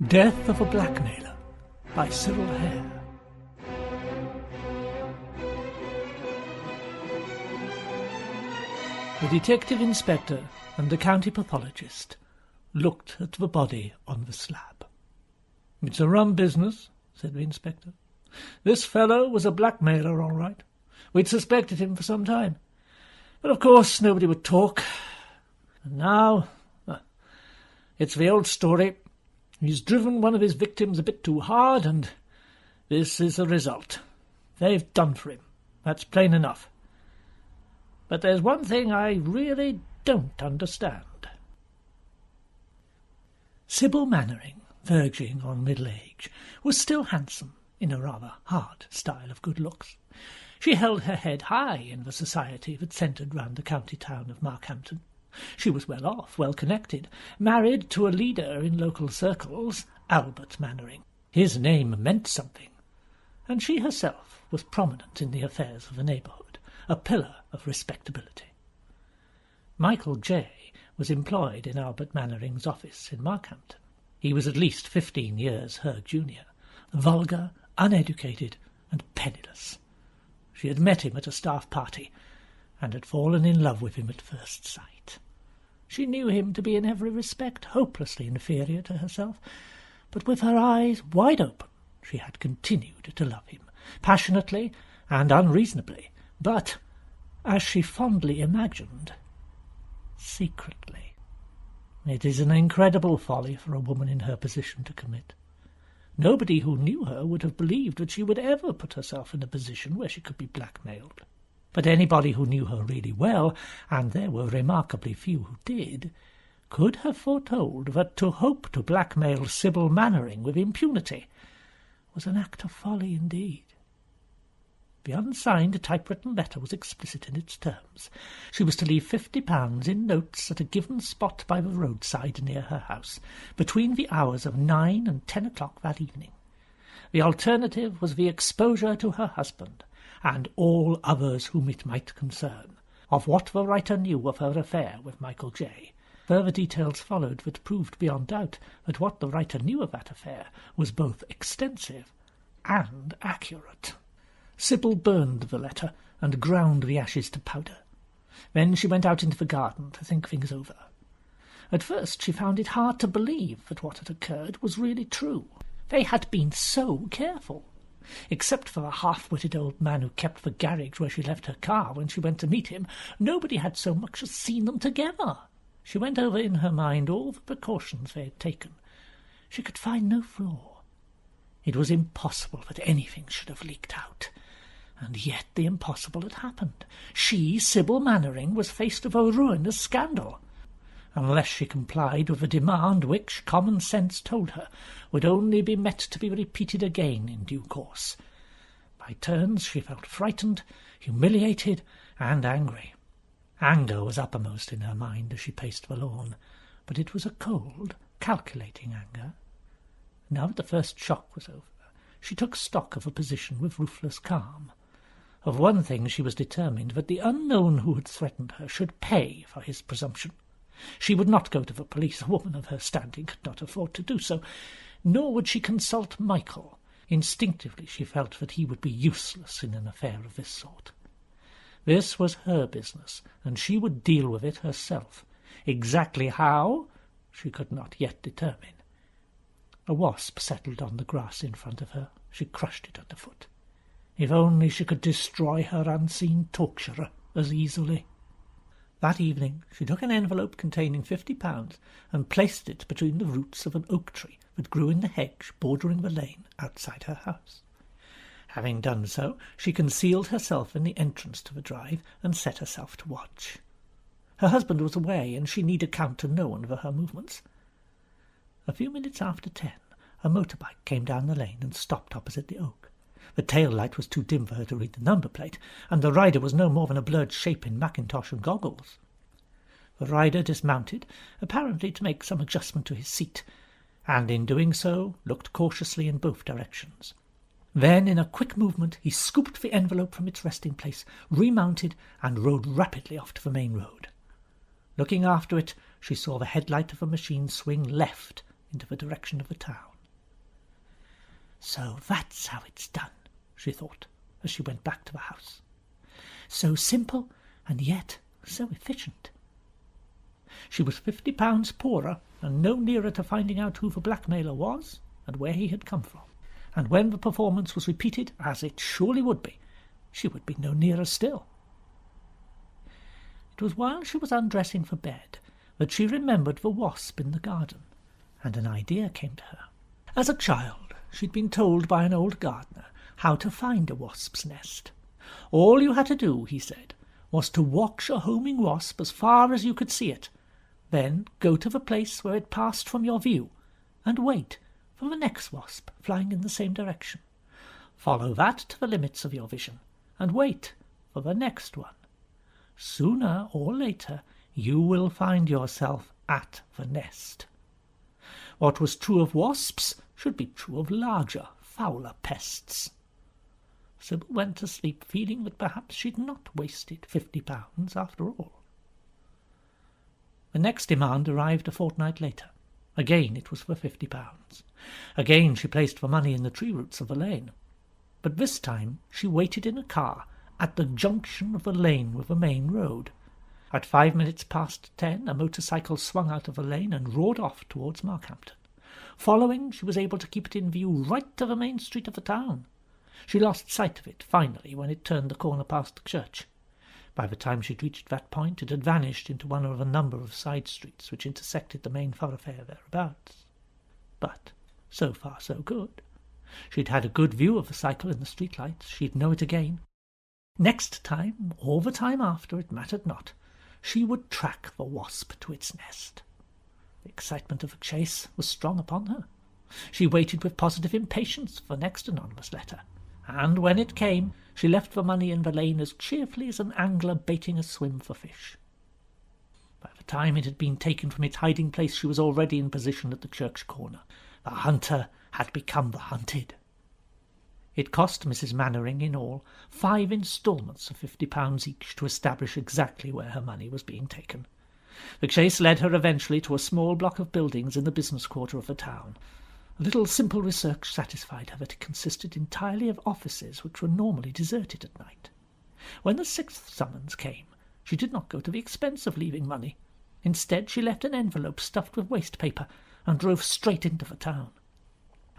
Death of a Blackmailer by Cyril Hare. The detective inspector and the county pathologist looked at the body on the slab. "It's a rum business," said the inspector. "This fellow was a blackmailer, all right. We'd suspected him for some time. But of course nobody would talk. And now, it's the old story. He's driven one of his victims a bit too hard, and this is the result. They've done for him. That's plain enough. But there's one thing I really don't understand." Sybil Mannering, verging on middle age, was still handsome in a rather hard style of good looks. She held her head high in the society that centred round the county town of Markhampton. She was well off, well connected, married to a leader in local circles, Albert Mannering. His name meant something, and she herself was prominent in the affairs of the neighbourhood, a pillar of respectability. Michael J. was employed in Albert Mannering's office in Markhampton. He was at least 15 years her junior, vulgar, uneducated, and penniless. She had met him at a staff party, and had fallen in love with him at first sight. She knew him to be in every respect hopelessly inferior to herself, but with her eyes wide open she had continued to love him, passionately and unreasonably, but, as she fondly imagined, secretly. It is an incredible folly for a woman in her position to commit. Nobody who knew her would have believed that she would ever put herself in a position where she could be blackmailed. But anybody who knew her really well, and there were remarkably few who did, could have foretold that to hope to blackmail Sybil Mannering with impunity was an act of folly indeed. The unsigned typewritten letter was explicit in its terms. She was to leave £50 in notes at a given spot by the roadside near her house, between the hours of 9 and 10 o'clock that evening. The alternative was the exposure to her husband, and all others whom it might concern, of what the writer knew of her affair with Michael J. Further details followed that proved beyond doubt that what the writer knew of that affair was both extensive and accurate. Sybil burned the letter and ground the ashes to powder. Then she went out into the garden to think things over. At first she found it hard to believe that what had occurred was really true. They had been so careful. Except for a half-witted old man who kept the garage where she left her car when she went to meet him, nobody had so much as seen them together. She went over in her mind all the precautions they had taken. She could find no flaw. It was impossible that anything should have leaked out. And yet the impossible had happened. She, Sybil Mannering, was faced with a ruinous scandal. Unless she complied with a demand which, common sense told her, would only be met to be repeated again in due course. By turns she felt frightened, humiliated, and angry. Anger was uppermost in her mind as she paced the lawn, but it was a cold, calculating anger. Now that the first shock was over, she took stock of a position with ruthless calm. Of one thing she was determined, that the unknown who had threatened her should pay for his presumption. She would not go to the police. A woman of her standing could not afford to do so, nor would she consult Michael. Instinctively she felt that he would be useless in an affair of this sort. This was her business, and she would deal with it herself. Exactly how, she could not yet determine. A wasp settled on the grass in front of her. She crushed it underfoot. If only she could destroy her unseen torturer as easily. That evening she took an envelope containing £50 and placed it between the roots of an oak tree that grew in the hedge bordering the lane outside her house. Having done so, she concealed herself in the entrance to the drive and set herself to watch. Her husband was away, and she need account to no one for her movements. A few minutes after 10, a motorbike came down the lane and stopped opposite the oak. The tail light was too dim for her to read the number plate, and the rider was no more than a blurred shape in mackintosh and goggles. The rider dismounted, apparently to make some adjustment to his seat, and in doing so looked cautiously in both directions. Then, in a quick movement, he scooped the envelope from its resting place, remounted, and rode rapidly off to the main road. Looking after it, she saw the headlight of a machine swing left into the direction of the town. So that's how it's done, she thought, as she went back to the house. So simple, and yet so efficient. She was £50 poorer, and no nearer to finding out who the blackmailer was and where he had come from. And when the performance was repeated, as it surely would be, she would be no nearer still. It was while she was undressing for bed that she remembered the wasp in the garden, and an idea came to her. As a child, she'd been told by an old gardener how to find a wasp's nest. All you had to do, he said, was to watch a homing wasp as far as you could see it, then go to the place where it passed from your view, and wait for the next wasp flying in the same direction. Follow that to the limits of your vision, and wait for the next one. Sooner or later you will find yourself at the nest. What was true of wasps should be true of larger, fouler pests. Sybil went to sleep feeling that perhaps she'd not wasted £50 after all. The next demand arrived a fortnight later. Again it was for £50. Again she placed the money in the tree roots of the lane. But this time she waited in a car at the junction of the lane with the main road. At 10:05, a motorcycle swung out of the lane and roared off towards Markhampton. Following, she was able to keep it in view right to the main street of the town. She lost sight of it, finally, when it turned the corner past the church. By the time she'd reached that point, it had vanished into one of a number of side streets which intersected the main thoroughfare thereabouts. But so far so good. She'd had a good view of the cycle in the streetlights. She'd know it again. Next time, or the time after, it mattered not. She would track the wasp to its nest. The excitement of the chase was strong upon her. She waited with positive impatience for the next anonymous letter, and when it came, she left the money in the lane as cheerfully as an angler baiting a swim for fish. By the time it had been taken from its hiding place, she was already in position at the church corner. The hunter had become the hunted. It cost Mrs. Mannering in all 5 instalments of £50 each to establish exactly where her money was being taken. The chase led her eventually to a small block of buildings in the business quarter of the town. A little simple research satisfied her that it consisted entirely of offices which were normally deserted at night. When the 6th summons came, she did not go to the expense of leaving money. Instead, she left an envelope stuffed with waste paper and drove straight into the town.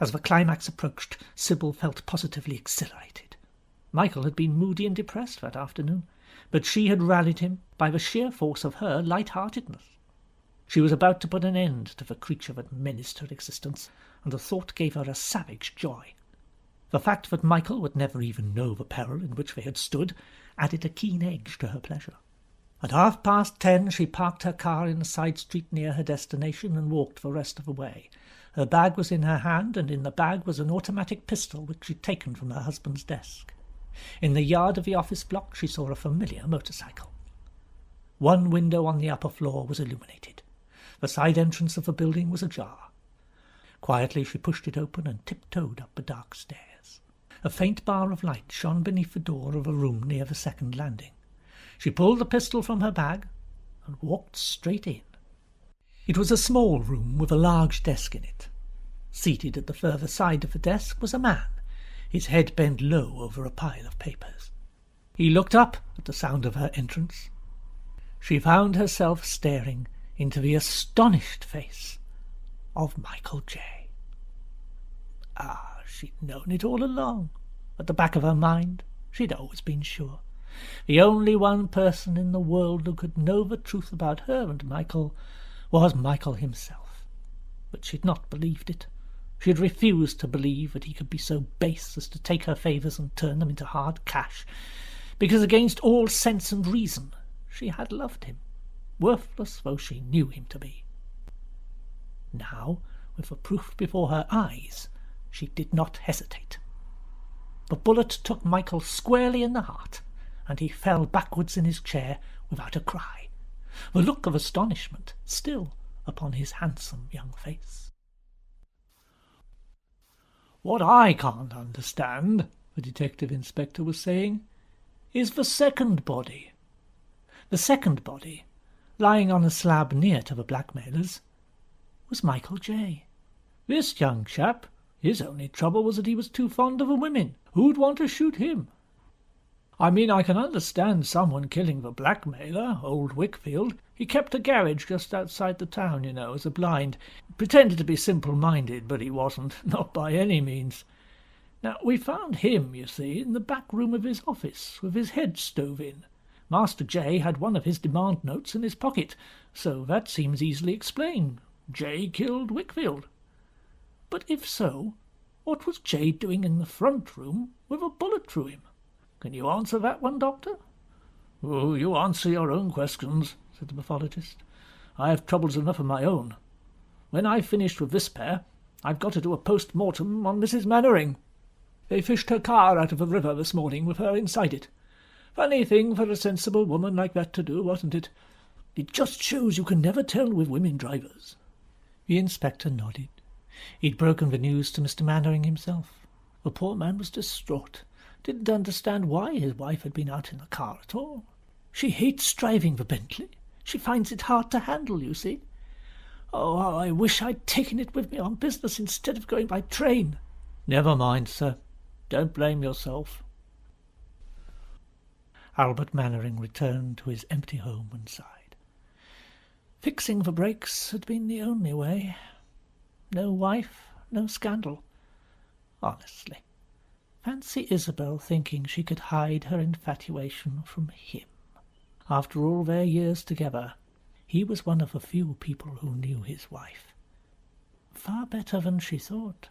As the climax approached, Sybil felt positively exhilarated. Michael had been moody and depressed that afternoon, but she had rallied him by the sheer force of her light-heartedness. She was about to put an end to the creature that menaced her existence, and the thought gave her a savage joy. The fact that Michael would never even know the peril in which they had stood added a keen edge to her pleasure. At 10:30 she parked her car in a side street near her destination and walked the rest of the way. Her bag was in her hand, and in the bag was an automatic pistol which she'd taken from her husband's desk. In the yard of the office block she saw a familiar motorcycle. One window on the upper floor was illuminated. The side entrance of the building was ajar. Quietly she pushed it open and tiptoed up the dark stairs. A faint bar of light shone beneath the door of a room near the second landing. She pulled the pistol from her bag and walked straight in. It was a small room with a large desk in it. Seated at the further side of the desk was a man, his head bent low over a pile of papers. He looked up at the sound of her entrance. She found herself staring into the astonished face of Michael J. She'd known it all along. At the back of her mind, she'd always been sure. The only one person in the world who could know the truth about her and Michael was Michael himself. But she'd not believed it. She had refused to believe that he could be so base as to take her favours and turn them into hard cash, because against all sense and reason she had loved him, worthless though she knew him to be. Now, with the proof before her eyes, she did not hesitate. The bullet took Michael squarely in the heart, and he fell backwards in his chair without a cry, the look of astonishment still upon his handsome young face. "What I can't understand," the detective inspector was saying, "is the second body." The second body, lying on a slab near to the blackmailers, was Michael J. This young chap, His only trouble was that he was too fond of women. Who'd want to shoot him? I mean, I can understand someone killing the blackmailer, old Wickfield. He kept a garage just outside the town, you know, as a blind. Pretended to be simple-minded, but he wasn't, not by any means. Now, we found him, you see, in the back room of his office, with his head stove in. Master J had one of his demand notes in his pocket, so that seems easily explained. J killed Wickfield. But if so, what was J doing in the front room with a bullet through him? Can you answer that one, Doctor? Oh, you answer your own questions, said the pathologist. I have troubles enough of my own. When I've finished with this pair, I've got to do a post-mortem on Mrs. Mannering. They fished her car out of the river this morning with her inside it. Funny thing for a sensible woman like that to do, wasn't it? It just shows you can never tell with women drivers. The inspector nodded. He'd broken the news to Mr. Mannering himself. The poor man was distraught. Didn't understand why his wife had been out in the car at all. She hates driving the Bentley. She finds it hard to handle, you see. Oh, how I wish I'd taken it with me on business instead of going by train. Never mind, sir. Don't blame yourself. Albert Mannering returned to his empty home and sighed. Fixing the brakes had been the only way. No wife, no scandal. Honestly, fancy Isabel thinking she could hide her infatuation from him. After all their years together, he was one of the few people who knew his wife. Far better than she thought.